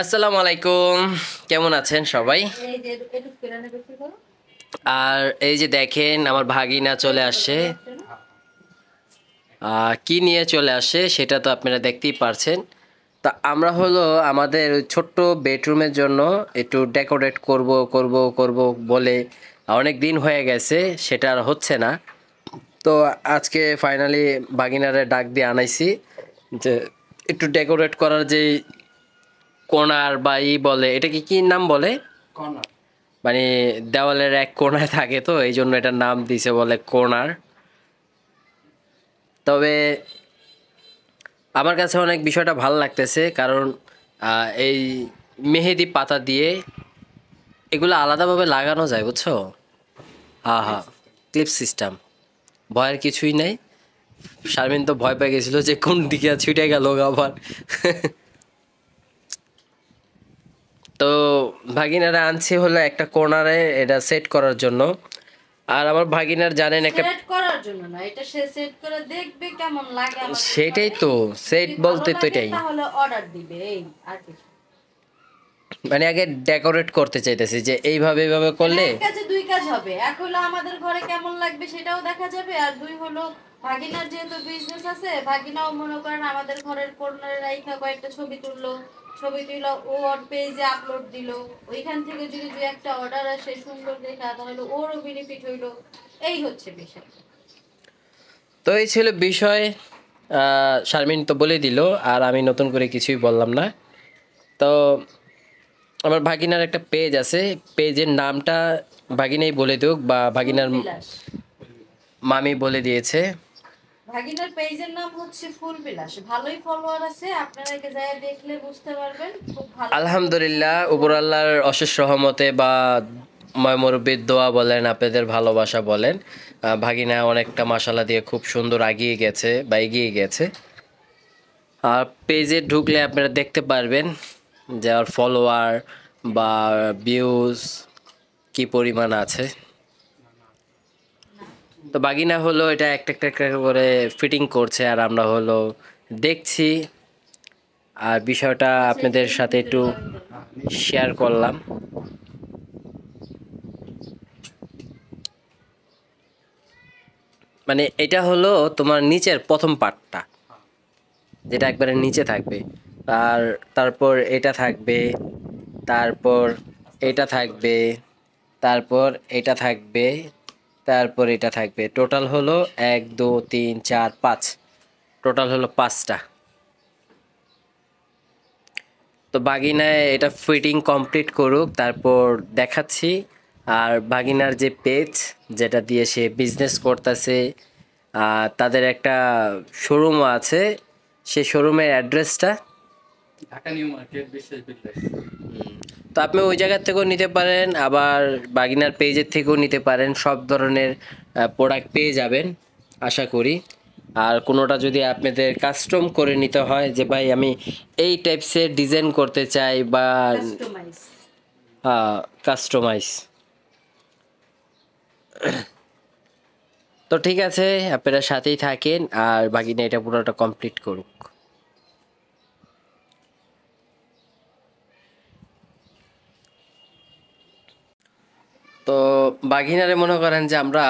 আসসালামু আলাইকুম, কেমন আছেন সবাই? আর এই যে দেখেন আমার ভাগিনা চলে আসছে। কি নিয়ে চলে আসে সেটা তো আপনারা দেখতেই পারছেন। তা আমরা হলো আমাদের ওই ছোট্ট বেডরুমের জন্য একটু ডেকোরেট করব বলে অনেক দিন হয়ে গেছে, সেটা আর হচ্ছে না। তো আজকে ফাইনালি ভাগিনারে ডাক দিয়ে আনাইছি যে একটু ডেকোরেট করার যে কোণার বা বলে এটাকে কি নাম বলে, মানে দেওয়ালের এক কোণায় থাকে, তো এই জন্য এটার নাম দিছে বলে কর্নার। তবে আমার কাছে অনেক বিষয়টা ভালো লাগতেছে, কারণ এই মেহেদি পাতা দিয়ে এগুলো আলাদাভাবে লাগানো যায়, বুঝছো? হ্যাঁ হ্যাঁ, ক্লিপ সিস্টেম, ভয়ের কিছুই নাই। শারমিন তো ভয় পেয়ে গেছিল যে কোন দিকে ছুটে গেল আবার। তো ভাগিনারা আনছি হলো একটা কর্নারে এটা সেট করার জন্য। আর আমার ভাগিনার জানেন একটা সেট করার জন্য না, এটা সে সেট করে দেখবে কেমন লাগে আমাদের। সেটাই তো সেট বলতে তো এটাই, তাহলে অর্ডার দিবে, এই আর কিছু। মানে আগে ডেকোরেট করতে চাইতেছি যে এইভাবে এইভাবে করলে এক কাজে দুই কাজ হবে। এক হলো আমাদের ঘরে কেমন লাগবে সেটাও দেখা যাবে, আর দুই হলো ভাগিনার যেহেতু বিজনেস আছে, ভাগিনাও মনে করেন আমাদের ঘরের কর্নারে রাইখা কয়েকটা ছবি তুললো, ছবি তুললো ও ওর পেজে আপলোড দিল, ওইখান থেকে যদি দুই একটা অর্ডার আসে সুন্দর দেখা, তাহলে ওরও বেনিফিট হইলো। এই হচ্ছে বিষয়। তো এই ছিল বিষয়। শারমিন তো বলে দিল, আর আমি নতুন করে কিছুই বললাম না। তো আমার ভাগিনার একটা পেজ আছে, পেজের নামটা ভাগিনাই বলে দিক বা ভাগিনার মামি বলে দিয়েছে। ভাগিনার পেজের নাম হচ্ছে ফুল বিলাস, ভালোই ফলোয়ার আছে, আপনারা একে যায় দেখলে বুঝতে পারবেন, খুব ভালো। আলহামদুলিল্লাহ, উপর আল্লাহর অশেষ রহমতে বা ময়মরব্বির দোয়া বলেন, আপনাদের ভালোবাসা বলেন, ভাগিনা অনেকটা মাশাআল্লাহ দিয়ে খুব সুন্দর এগিয়ে গেছে বা এগিয়ে গেছে। আর পেজে ঢুকলে আপনারা দেখতে পারবেন যে আর ফলোয়ার বা ভিউজ কি পরিমাণ আছে। তো বাগিনা হলো এটা একটা একটা একটা করে ফিটিং করছে, আর আমরা হলো দেখছি, আর বিষয়টা আপনাদের সাথে একটু শেয়ার করলাম। মানে এটা হলো তোমার নিচের প্রথম পার্টটা, যেটা একবারে নিচে থাকবে, আর তারপর এটা থাকবে, তারপর এটা থাকবে, তারপর এটা থাকবে, তারপর এটা থাকবে। টোটাল হলো 1 2 3 4 5, টোটাল হলো 5টা। তো বাগিনায় এটা ফিটিং কমপ্লিট করুক, তারপর দেখাচ্ছি। আর বাগিনার যে পেজ যেটা দিয়ে সে বিজনেস করতেছে, তাদের একটা শোরুমও আছে, সেই শোরুমের অ্যাড্রেসটা ঢাকা নিউ মার্কেট বিশ্বাস বিল্ডার্স। তো আপনি ওই জায়গার থেকেও নিতে পারেন, আবার বাগিনার পেজের থেকেও নিতে পারেন। সব ধরনের প্রোডাক্ট পেয়ে যাবেন আশা করি। আর কোনোটা যদি আপনাদের কাস্টম করে নিতে হয় যে ভাই আমি এই টাইপসের ডিজাইন করতে চাই বা কাস্টমাইজ, তো ঠিক আছে, আপনারা সাথেই থাকেন আর বাগিনা এটা পুরোটা কমপ্লিট করুক। তো বাঘিনারে মনে করেন যে আমরা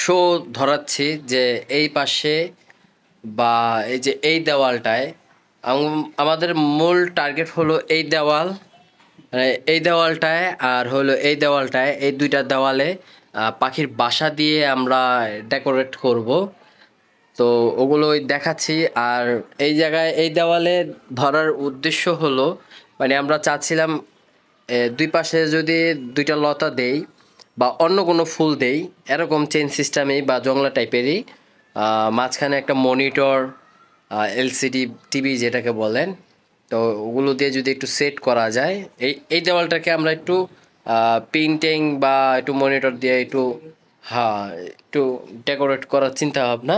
শো ধরাচ্ছি যে এই পাশে বা এই যে এই দেওয়ালটায় আমাদের মূল টার্গেট হলো এই দেওয়াল, মানে এই দেওয়ালটায় আর হলো এই দেওয়ালটায়, এই দুইটা দেওয়ালে পাখির বাসা দিয়ে আমরা ডেকোরেট করব। তো ওগুলো দেখাচ্ছি। আর এই জায়গায় এই দেওয়ালে ধরার উদ্দেশ্য হলো, মানে আমরা চাচ্ছিলাম দুই পাশে যদি দুইটা লতা দেই বা অন্য কোনো ফুল দেই, এরকম চেইন সিস্টেমেই বা জংলা টাইপেরই, মাঝখানে একটা মনিটর, এলসিডি টিভি যেটাকে বলেন, তো ওগুলো দিয়ে যদি একটু সেট করা যায়, এই দেওয়ালটাকে আমরা একটু পেইন্টিং বা একটু মনিটর দিয়ে একটু, হ্যাঁ, একটু ডেকোরেট করার চিন্তা ভাবনা।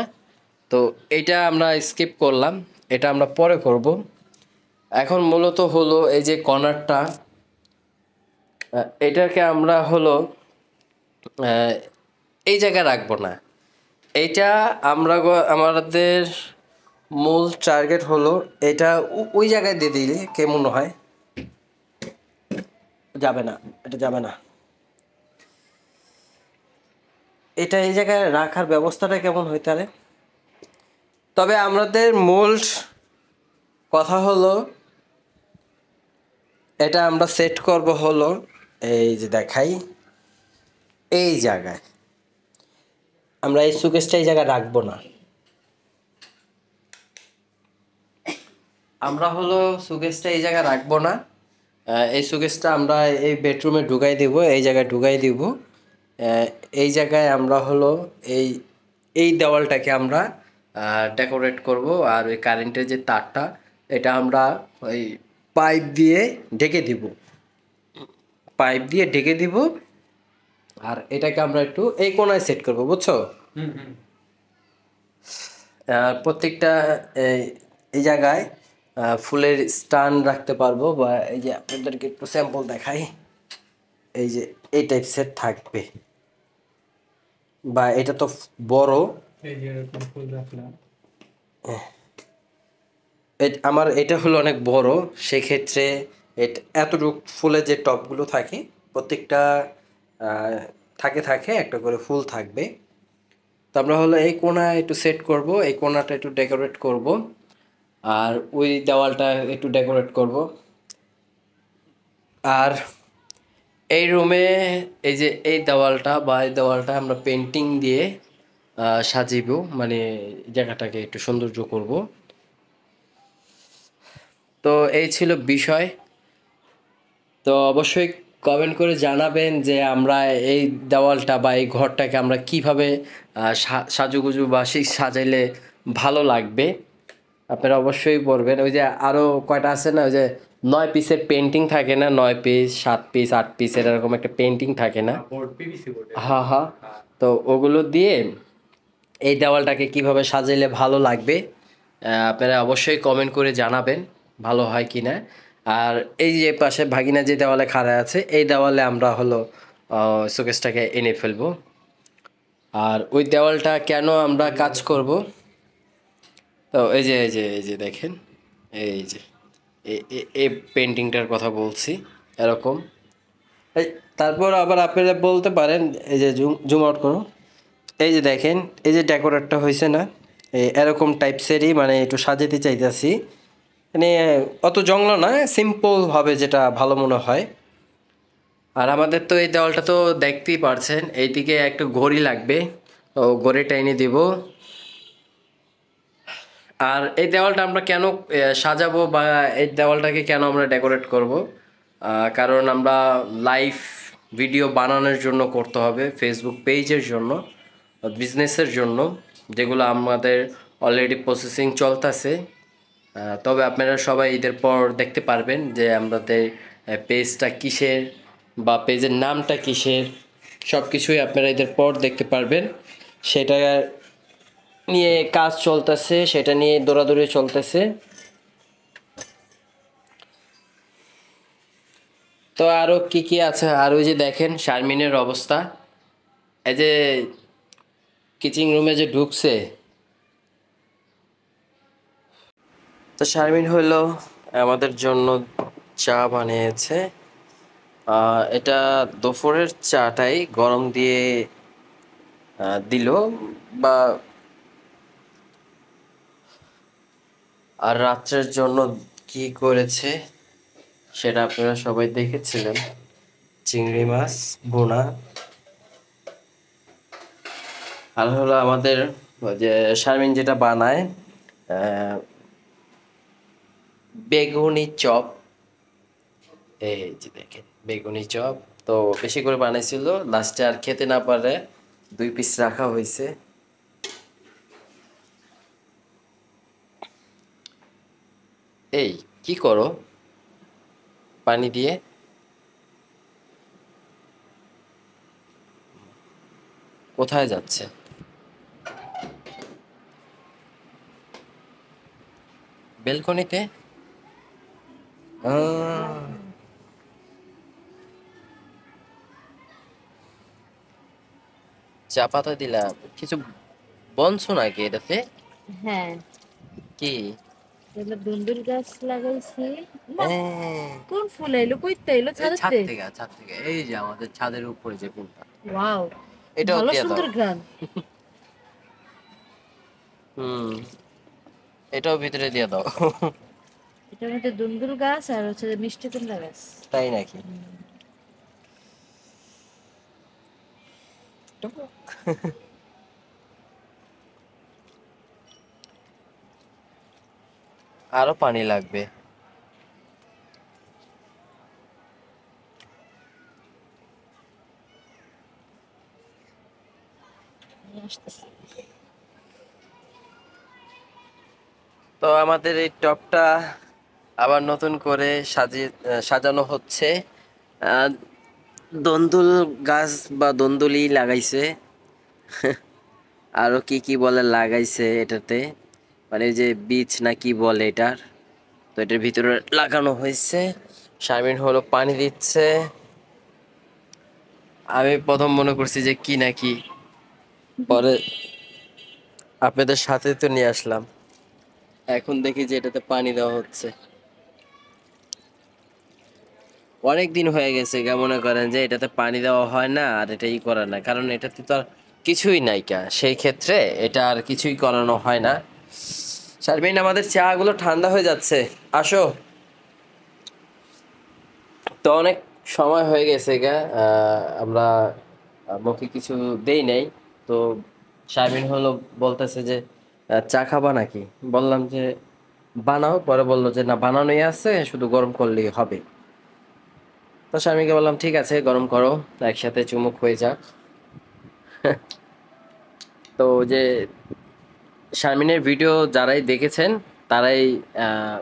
তো এইটা আমরা স্কিপ করলাম, এটা আমরা পরে করব। এখন মূলত হলো এই যে কর্নারটা, এটাকে আমরা হলো এই জায়গায় রাখবো না। এইটা আমরা আমাদের মূল টার্গেট হলো এটা ওই জায়গায় দিয়ে দিলে কেমন হয়। যাবে না, এটা যাবে না। এটা এই জায়গায় রাখার ব্যবস্থাটা কেমন হইতে পারে? তবে আমাদের মূল কথা হলো এটা আমরা সেট করব হলো এই যে দেখাই, এই জায়গায় আমরা এই সুকেসটা এই জায়গায় রাখবো না। আমরা হলো সুকেসটা এই জায়গায় রাখবো না। এই সুকেসটা আমরা এই বেডরুমে ঢুকাই দিব, এই জায়গায় ঢুকাই দিব। এই জায়গায় আমরা হলো এই এই দেওয়ালটাকে আমরা ডেকোরেট করব। আর ওই কারেন্টের যে তারটা এটা আমরা ওই পাইপ দিয়ে ঢেকে দিব, পাইপ দিয়ে ঢেকে দিব। আর এটাকে আমরা একটু এই কোণায় সেট করব, বুঝছো? হুম হুম। প্রত্যেকটা এই এই জায়গায় ফুলের স্ট্যান্ড রাখতে পারবো, বা এই যে আপনাদেরকে একটু স্যাম্পল দেখাই, এই যে এই টাইপ সেট থাকবে। বা এটা তো বড়, এই যে এরকম ফুল রাখলাম। আমার এটা হলো অনেক বড়, সেক্ষেত্রে এতটুকু ফুলের যে টবগুলো থাকে প্রত্যেকটা থাকে থাকে একটা করে ফুল থাকবে। তো আমরা হলো এই কোণায় একটু সেট করব, এই কোণাটা একটু ডেকোরেট করব, আর ওই দেওয়ালটা একটু ডেকোরেট করব। আর এই রুমে এই যে এই দেওয়ালটা বা এই দেওয়ালটা আমরা পেন্টিং দিয়ে সাজিব, মানে জায়গাটাকে একটু সৌন্দর্য করব। তো এই ছিল বিষয়। তো অবশ্যই কমেন্ট করে জানাবেন যে আমরা এই দেওয়ালটা বা এই ঘরটাকে আমরা কিভাবে সাজুগুজু বা সাজাইলে ভালো লাগবে। আপনারা অবশ্যই বলবেন। ওই যে আরও কয়টা আছে না, ওই যে 9 পিসের পেন্টিং থাকে না, 9 পিস 7 পিস 8 পিসের এরকম একটা পেন্টিং থাকে না? Board PVC board. হ্যাঁ হ্যাঁ। তো ওগুলো দিয়ে এই দেওয়ালটাকে কিভাবে সাজাইলে ভালো লাগবে আপনারা অবশ্যই কমেন্ট করে জানাবেন ভালো হয় কি না। আর এই যে পাশে ভাগিনা যে দেওয়ালে খাড়া আছে, এই দেওয়ালে আমরা হলো শোকেসটাকে এনে ফেলবো। আর ওই দেওয়ালটা কেন আমরা কাজ করব, তো এই যে দেখেন, এই যে এই পেন্টিংটার কথা বলছি এরকম। এই তারপর আবার আপনারা বলতে পারেন, এই যে জুম আউট করো, এই যে দেখেন এই যে ডেকোরেটটা হয়েছে না, এরকম টাইপসেরই মানে একটু সাজাতে চাইতেছি। মানে অত জংলো না, সিম্পল হবে যেটা ভালো মনে হয়। আর আমাদের তো এই দেওয়ালটা তো দেখতেই পারছেন, এইদিকে একটা ঘড়ি লাগবে, ও ঘড়িটা এনে দিব। আর এই দেওয়ালটা আমরা কেন সাজাবো বা এই দেওয়ালটাকে কেন আমরা ডেকোরেট করব, কারণ আমরা লাইভ ভিডিও বানানোর জন্য করতে হবে, ফেসবুক পেজের জন্য, বিজনেসের জন্য, যেগুলো আমাদের অলরেডি প্রসেসিং চলতেছে। তবে আপনারা সবাই ঈদের পর দেখতে পারবেন যে আমাদের পেজটা কিসের বা পেজের নামটা কিসের, সব কিছুই আপনারা ঈদের পর দেখতে পারবেন। সেটা নিয়ে কাজ চলতেছে, সেটা নিয়ে দৌড়াদৌড়ি চলতেছে। তো আরও কি কি আছে, আর ওই যে দেখেন শারমিনের অবস্থা, এই যে কিচিং রুমে যে ঢুকছে। তো শারমিন হলো আমাদের জন্য চা বানিয়েছে। এটা দুপুরের চাটাই গরম দিয়ে দিল, বা আর রাত্রের জন্য কি করেছে সেটা আপনারা সবাই দেখেছিলেন, চিংড়ি মাছ ভুনা। আর হলো আমাদের ওই যে শারমিন যেটা বানায় বেগুনি চপ, এই যে দেখেন বেগুনি চপ। তো বেশি করে বানাইছিল, লাস্টে আর খেতে না পারে 2 পিস রাখা হয়েছে। এই কি করো পানি দিয়ে? কোথায় যাচ্ছে? বেলকনিতে? চা পাতা দিলাম, কিছু বনছো নাকি এটাতে? হ্যাঁ, কি এগুলো দুন্দুল গাছ লাগাইছি। বাহ, হ্যাঁ, কোন ফুল এলো কইতে এলো এই ছাদ ছাদেতে? থেকে ছাদ থেকে এই যে আমাদের ছাদের উপরে যে ফুলটা, ওয়াও, এটাও ভালো দিয়ে দাও। সুন্দর ঘ্রাণ। হুম, এটাও ভিতরে দিয়ে দাও। এটার মধ্যে দুন্দুল গাছ আর হচ্ছে যে মিষ্টি কুমড়া গাছ। তাই নাকি? আরো পানি লাগবে। নিয়ে আসতেছি। তো আমাদের এই টবটা আবার নতুন করে সাজানো হচ্ছে। আহ, দন্দুল গাছ বা দন্দুলি লাগাইছে। আরো কি কি বলে লাগাইছে এটাতে, মানে ওই যে বীজ না কি বলে এটার, তো এটার ভিতরে লাগানো হয়েছে। শারমিন হলো পানি দিচ্ছে। আমি প্রথম মনে করছি যে কি নাকি, পরে আপনাদের সাথে তো নিয়ে আসলাম, এখন দেখি যে এটাতে পানি দেওয়া হচ্ছে। অনেক দিন হয়ে গেছে মনে করেন যে এটাতে পানি দেওয়া হয় না আর এটাই করে না, কারণ এটাতে তো আর কিছুই নাই কা, সেই ক্ষেত্রে এটা আর কিছুই করানো হয় না। শারমিন, আমাদের চা গুলো ঠান্ডা হয়ে যাচ্ছে, আসো। তো অনেক সময় হয়ে গেছে আমরা মুখে কিছু দেই নাই। তো শারমিন হলো বলতেছে যে চা খাবা নাকি, বললাম যে বানাও, পরে বললো যে না বানানোই আছে, শুধু গরম করলেই হবে। তো স্বামীকে বললাম ঠিক আছে গরম করো, একসাথে চুমুক হয়ে যাক। তো যে শারমিনের ভিডিও যারাই দেখেছেন তারাই আহ,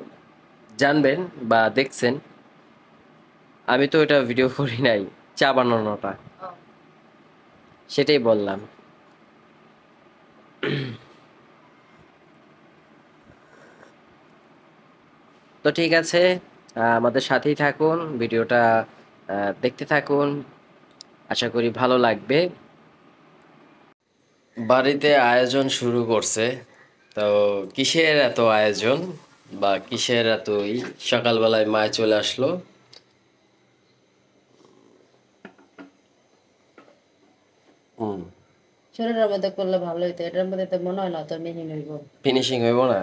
জানবেন বা দেখছেন, আমি তো এটা ভিডিও করি নাই, চা বানানোটা, ও, সেটাই বললাম। তো ঠিক আছে, আমাদের সাথেই থাকুন, ভিডিওটা দেখতে থাকুন, আশা করি ভালো লাগবে। বাড়িতে আয়োজন শুরু করছে, তো কিসের এত আয়োজন বা কিসের এতই, সকালবেলায় মায় চলে আসলো। হুম, শরীরের মধ্যে করলে ভালো হইতো, এটার মধ্যে তো মনে হয় না তোর মিহি হইব। ফিনিশিং হইব না,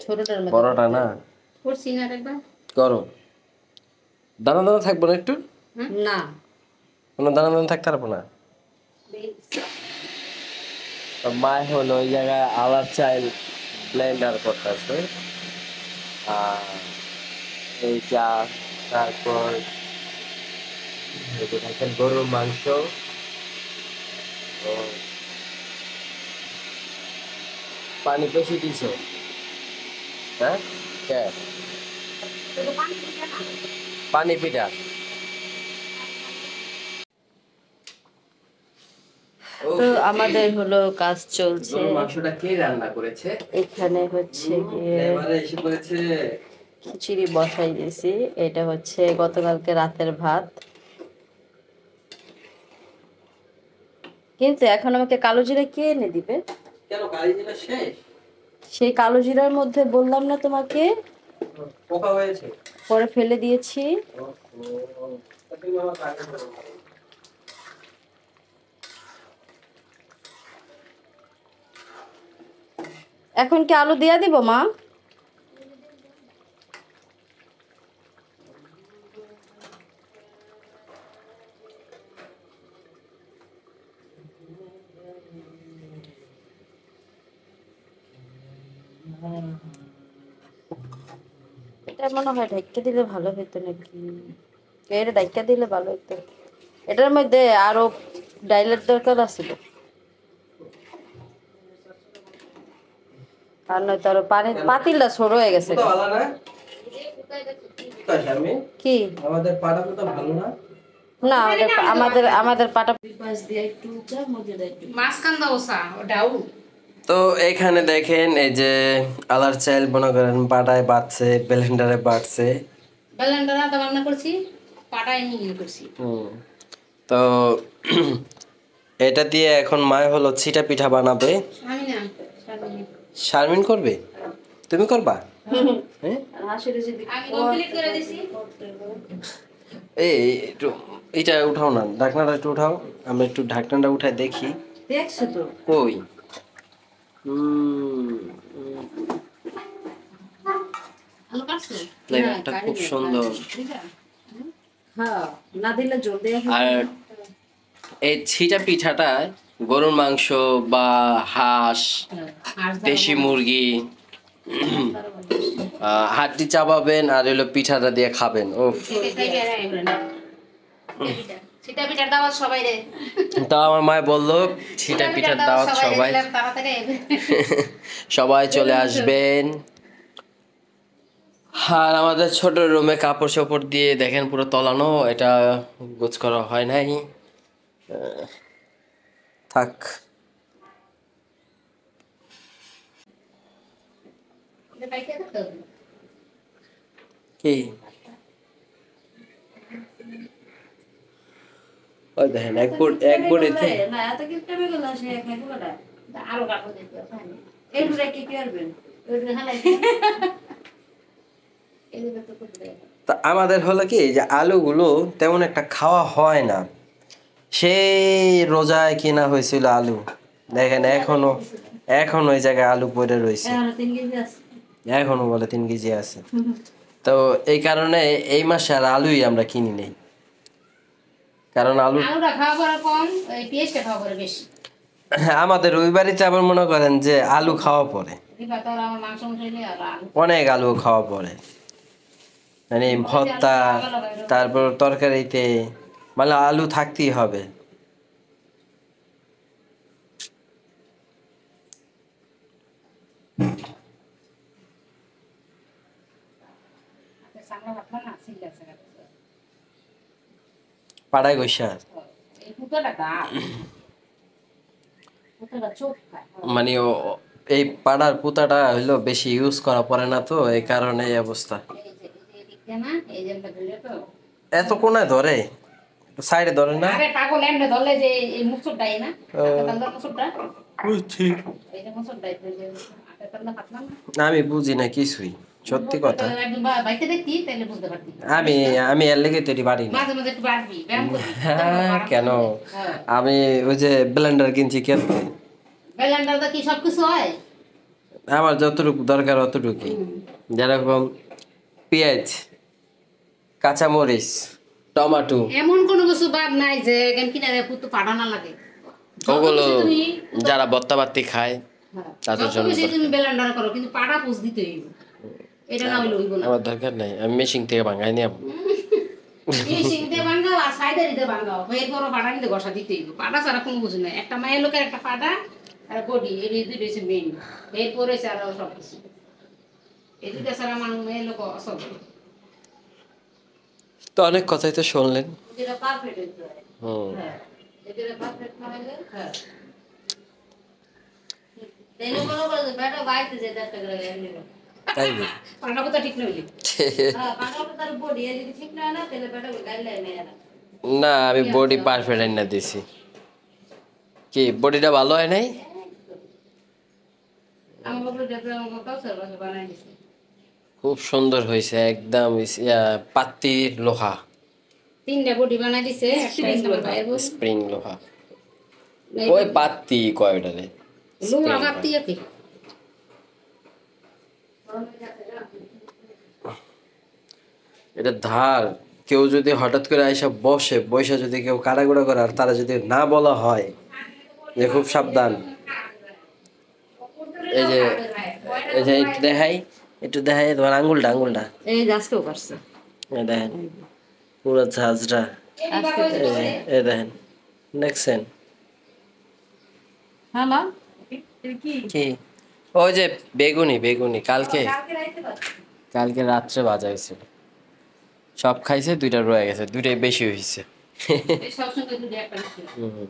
ছোটটার মধ্যে বড়টা করতে না, হবে। করছি না একবার। করো। দানা দানা থাকবো না একটু, না, কোনো দানা দানা থাকতে পারবো না। তো মায় হলো ওই জায়গায় আলার চাইল ব্লেন্ডার করতেছে, আর এই চা, তারপর এই যে দেখেন গরুর মাংস। ও, পানি বেশি দিছো, হ্যাঁ? কে? পানি পিঠা। ও, তো আমাদের হলো কাজ চলছে। গরুর মাংসটা কে রান্না করেছে? এখানে হচ্ছে গিয়ে এবারে এসে পড়েছে। খিচুড়ি বসাই দিয়েছি। এটা হচ্ছে গতকালকে রাতের ভাত, কিন্তু এখন আমাকে কালো জিরা কে এনে দিবে? কেন, কালি জিরা শেষ? সেই কালো জিরার মধ্যে বললাম না তোমাকে, পোকা হয়েছে। পরে ফেলে দিয়েছি। ওহো, তা তুমি আমাকে আগে বলো না। এখন কি আলু দিয়া দিব মা? এটা মনে হয় ঢাইকা দিলে ভালো হতো নাকি, এটা ঢাইকা দিলে ভালো হতো। এটার মধ্যে আরো ডাইলের দরকার আছিল, আর নয়তো আরো পানি পাতিলটা ছোট হয়ে গেছে। তো ভালো না? কোথায় স্বামী? কি আমাদের পাটা তো ভালো না? না, আমাদের আমাদের আমাদের পাটা পাশ দিয়ে একটু উঁচা, মধ্যে দেয় একটু মাঝখান দাও সা ডাউ তো এখানে দেখেন এই যে আলার চাইল মনে করেন পাটায় বাটছে, ব্লেন্ডারে বাটছে। ব্যালেন্ডার আদা রান্না করছি, পাটায় নিয়ে করছি। হুম, তো এটা দিয়ে এখন মায় হলো ছিটা পিঠা বানাবে। আমি না সারাদিন। শারমিন করবে? তুমি করবা? হ্যাঁ আর হাঁসের যদি আমি কমপ্লিট করে দিছি। এই একটু এইটা উঠাও না, ঢাকনাটা একটু উঠাও, আমরা একটু ঢাকনাটা উঠাই দেখি। দেখছো তো কই আলু কাটছো? ফ্লেভারটা খুব সুন্দর। হ্যাঁ না দিলে জল দিয়ে আর এই ছিটা পিঠাটা গরুর মাংস বা হাঁস, আর দেশি মুরগি হাড্ডি চাবাবেন আর হলো পিঠাটা দিয়ে খাবেন। ও সেটা পিঠার দাওয়াত সবাই রে। তা আমার মায় বললো ছিটা পিঠার দাওয়াত সবাই, তাড়াতাড়ি সবাই চলে আসবেন। আর আমাদের ছোট রুমে কাপড় চোপড় দিয়ে দেখেন পুরো তলানো, এটা গোছ করা হয় নাই। থাক কি ওই দেখেন এক বোর্ডেতে না এত কি টাইমে গেল সে খাই পুরোটা আরো কাপড় দিতে হবে। এইগুলা কি করবেন ওইটা হালাই এগুলো তো করতে তা আমাদের হলো কি যে আলুগুলো তেমন একটা খাওয়া হয় না, সেই রোজায় কিনা হয়েছিল আলু, দেখেন এখন ওই জায়গায় আলু পড়ে রয়েছে, এখন 3 কেজি আছে এখনো বলে 3 কেজি আছে। তো এই কারণে এই মাসে আর আলুই আমরা কিনি নেই, কারণ আলুটা খাওয়া পরে কম, ওই পেঁয়াজটা খাওয়া পরে বেশি। আমাদের ওই বাড়িতে আবার মনে করেন যে আলু খাওয়া পরে দিবা তো আমার মাংস মশাইলে আর আলু অনেক আলু খাওয়া পরে, মানে ভর্তা তারপর তরকারিতে মানে আলু থাকতেই হবে। সামনে ভাবলাম না সিল্লা আছে। পাড়ায় গৈসা এই পুতোটা গাছ পুতোটা চোখ খায়। মানে এই পাড়ার পুতাটা হইলো বেশি ইউজ করা পড়ে না, তো এই কারণে এই অবস্থা। এই যে দিকটা না, এই যে আমরা ধরে তো এত কোনায় ধরে, সাইডে ধরে না। আরে পাগল এমনে ধরলে যে এই মুসুরটাই না, আটা মুসুরটা, বুঝছি, এই যে মুসুরটাই তো যে আটা তাল্লা পাতলাম না। আমি বুঝি না কিছুই, সত্যি কথা। একদম বাইতে দেখতি তাহলে বুঝতে পারতি। আমি এর লেগে তৈরি পারি না। মাঝে মাঝে একটু বাড়বি, ব্যায়াম করবি। হ্যাঁ, কেন হ্যাঁ। আমি ওই যে ব্লেন্ডার কিনছি কিনতে, ব্লেন্ডার তো কি সব কিছু হয়? আমার যতটুকু দরকার অতটুকুই, যেরকম পেঁয়াজ, কাঁচামরিচ, টমেটো, এমন কোনো কিছু বাদ নাই যে কেন কিনা পুতু পাঠানো লাগে। ওগুলো যত বেশি তুমি যারা বত্তাবাত্তি খায় তাদের যত জন্য বেশি দরকার। তুমি ব্লেন্ডার করো কিন্তু পাটা পুষ দিতে হইব, এটা না হইলে হইব না। আমার দরকার নাই, আমি মেশিন থেকে ভাঙাই নিয়ে এই সিংতে ভাঙাও আর সাইডে দিতে ভাঙাও, এরপরও পাটা কিন্তু ঘষা দিতে হইব। পাটা ছাড়া কোনো কিছু নাই। একটা মায়ের লোকের একটা পাটা আর বডি, এই দুই রয়েছে মেইন, এরপরে আর সব কিছু। এই দুইটা ছাড়া মানুষ মেয়ের লোক অসব। তো অনেক কথাই তো শুনলেন। যেটা পারফেক্ট হইতে হয় হুম, হ্যাঁ যেটা পারফেক্ট না হলে হ্যাঁ তেলে মনে করো যে বেটা বাইতে যে 10 টাকা লাগে এমনি তাই না? পাটা কথা ঠিক নইলে হ্যাঁ পাকা তার বডি যদি ঠিক না হয় না তেলে বেটা গাইলে মেয়ে না না, আমি বডি পারফেক্ট না দিছি। কি বডিটা ভালো হয় নাই? আমার বাবুর ডেপে আমার কাউসার বাসা বানাই দিছে। খুব সুন্দর হয়েছে, একদম পাত্তির লোহা, 3টা বডি বানাই দিছে, একটা আমার ভাইয়ের বউ। স্প্রিং লোহা, ওই পাত্তি কয়টারে লোহা ভাবতি আছে। এটা ধার, কেউ যদি হঠাৎ করে আইসা বসে যদি কেউ কাটাকুটা করে আর তারা যদি না বলা হয় যে খুব সাবধান, এই যে একটু দেখাই তোমার আঙ্গুলটা এই আজকেও পারছে এই দেখেন পুরো ঝাঁঝরা, এই দেখেন দেখছেন হ্যালো কি? ওই যে বেগুনি কালকে রাত্রে বাজা হয়েছিল, সব খাইছে, 2টা রয়ে গেছে, 2টাই বেশি হয়েছে। সব সময় দুটো একটা হুম।